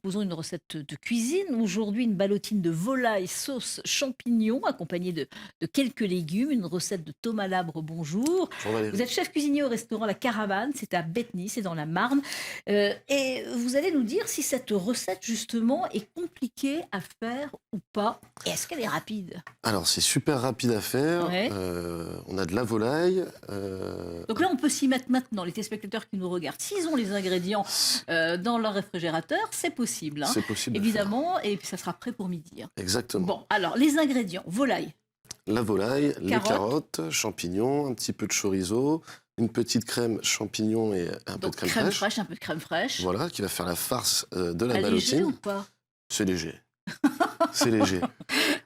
proposons une recette de cuisine. Aujourd'hui, une ballotine de volaille sauce champignon accompagnée de quelques légumes. Une recette de Thomas Labre, bonjour. Bonjour Vous Valérie. êtes chef cuisinier au restaurant La Caravane, c'est à Betheny, c'est dans la Marne. Et vous allez nous dire si cette recette, justement, est compliquée à faire ou pas. Et est-ce qu'elle est rapide? Alors c'est super rapide à faire. Ouais. On a de la volaille. Donc là, on peut s'y mettre maintenant, les téléspectateurs qui nous regardent. S'ils ont les ingrédients dans leur réfrigérateur, c'est possible, hein, C'est possible de faire. évidemment, et puis ça sera prêt pour midi, hein. Exactement. Bon, alors, les ingrédients, volaille, La volaille, les carottes, carottes, champignons, un petit peu de chorizo, une petite crème champignon et un peu de donc crème crème fraîche. fraîche, un peu de crème fraîche. Voilà, qui va faire la farce de la Allégé ou ballotine. pas? C'est léger. C'est léger.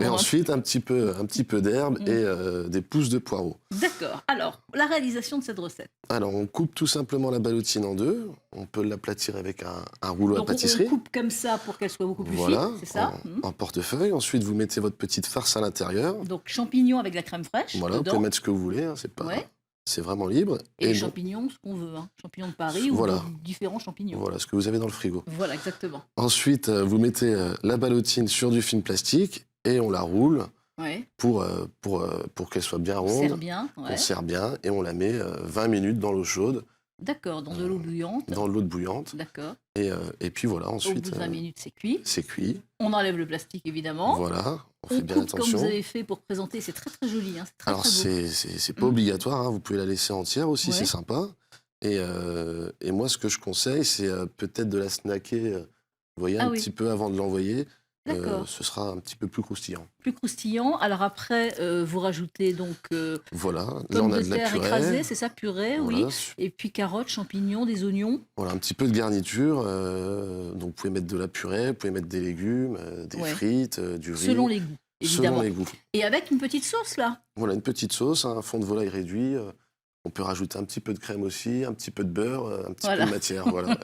Et Bon, ensuite un petit peu d'herbe Mm. et des pousses de poireaux. d'accord. Alors, la réalisation de cette recette. Alors on coupe tout simplement la ballotine en deux. On peut l'aplatir avec un rouleau à Donc, on pâtisserie. coupe comme ça pour qu'elle soit beaucoup plus Voilà, fine, c'est ça? en portefeuille. Ensuite, vous mettez votre petite farce à l'intérieur. Donc, champignons avec la crème fraîche Voilà, vous dedans. pouvez mettre ce que vous voulez, hein, Ouais. c'est vraiment libre. Et les donc, champignons, ce qu'on veut, hein. Champignons de Paris ou voilà, différents champignons. voilà ce que vous avez dans le frigo. Voilà, exactement. Ensuite, vous mettez la ballotine sur du film plastique et on la roule Ouais. pour qu'elle soit bien On sert ronde. bien, On ouais. serre bien et on la met 20 minutes dans l'eau chaude, D'accord, dans de l'eau bouillante. dans l'eau bouillante. D'accord. Et puis voilà, Au bout ensuite, de 20 minutes, c'est cuit. c'est cuit. On enlève le plastique, évidemment. Voilà, on On fait bien coupe comme attention. vous avez fait pour présenter. C'est très, très joli, hein. C'est très, Alors, très beau. c'est pas Mm. obligatoire, hein, vous pouvez la laisser entière aussi, Ouais. c'est sympa. Et moi, ce que je conseille, c'est peut-être de la snacker, vous voyez, Ah un oui, petit peu avant de l'envoyer. d'accord. Ce sera un petit peu plus croustillant. Plus croustillant. Alors après, vous rajoutez donc Voilà, là, pommes on a de de la terre purée. écrasées, c'est ça, purée, oui. Voilà, Et puis carottes, champignons, des oignons, voilà, un petit peu de garniture. Donc, vous pouvez mettre de la purée, vous pouvez mettre des légumes, des ouais. frites, du Selon riz, les goûts, selon évidemment. les goûts. Et avec une petite sauce, là. Voilà, une petite sauce, un fond de volaille réduit. On peut rajouter un petit peu de crème aussi, un petit peu de beurre, un petit peu Voilà. de matière. Voilà,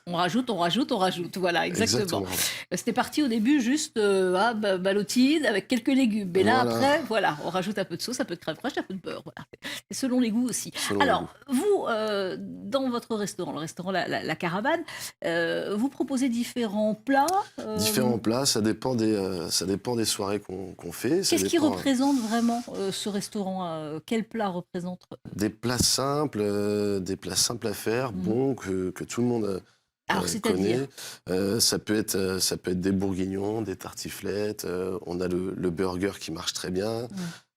On rajoute, on rajoute, on rajoute. Voilà, exactement. exactement. C'était parti au début juste ballotine avec quelques légumes. Mais là, Voilà, après, voilà, on rajoute un peu de sauce, un peu de crème fraîche, un peu de beurre. Voilà. Et selon les goûts aussi. selon les Alors, goûts. vous, dans votre restaurant, le restaurant La Caravane, vous proposez différents plats. Différents plats, ça dépend des soirées qu'on fait. Ça Qu'est-ce qui dépend représente vraiment ce restaurant? Quel plat représente? des plats simples à faire, Mhm. bons, que tout le monde Alors, c'est-à-dire? connaît. Ça peut être des bourguignons, des tartiflettes. On a le burger qui marche très bien.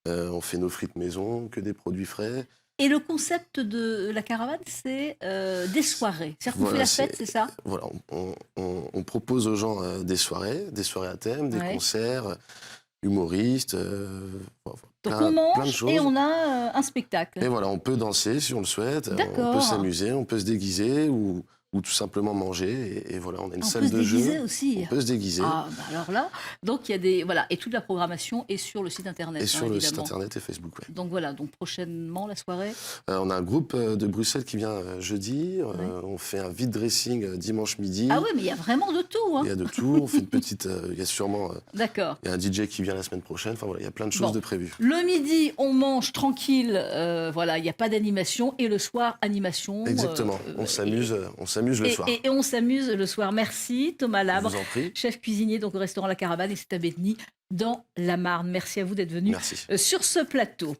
On fait nos frites maison, que des produits frais. Et le concept de La Caravane, c'est des soirées. C'est-à-dire qu'on fait Voilà, la fête, c'est ça? voilà, on propose aux gens des soirées à thème, des Ouais. concerts, humoristes, Donc on plein de mange choses. et on a un spectacle. Et voilà, on peut danser si on le souhaite, on peut D'accord. s'amuser, on peut se déguiser ou tout simplement manger. Et voilà, on a une On salle peut se de déguiser jeu, aussi. on peut se déguiser. Ah, bah alors là, donc il y a des voilà, et toute la programmation est sur le site internet, Et hein, sur le site évidemment. internet et Facebook, ouais. Donc voilà, donc prochainement la soirée. On a un groupe de Bruxelles qui vient jeudi. Ouais. On fait un vide dressing dimanche midi. Ah oui, mais il y a vraiment de tout, hein. Il y a de tout. On fait une petite. Il y a sûrement. D'accord. Il y a un DJ qui vient la semaine prochaine. Enfin voilà, il y a plein de choses Bon. de prévues. Le midi, on mange tranquille, voilà, il n'y a pas d'animation, et le soir, animation. Exactement. On s'amuse le soir. Et on s'amuse le soir. Merci Thomas Je Labre, vous en prie. chef cuisinier donc au restaurant La Caravane, et c'est à Betheny dans la Marne. Merci à vous d'être venu Merci. sur ce plateau.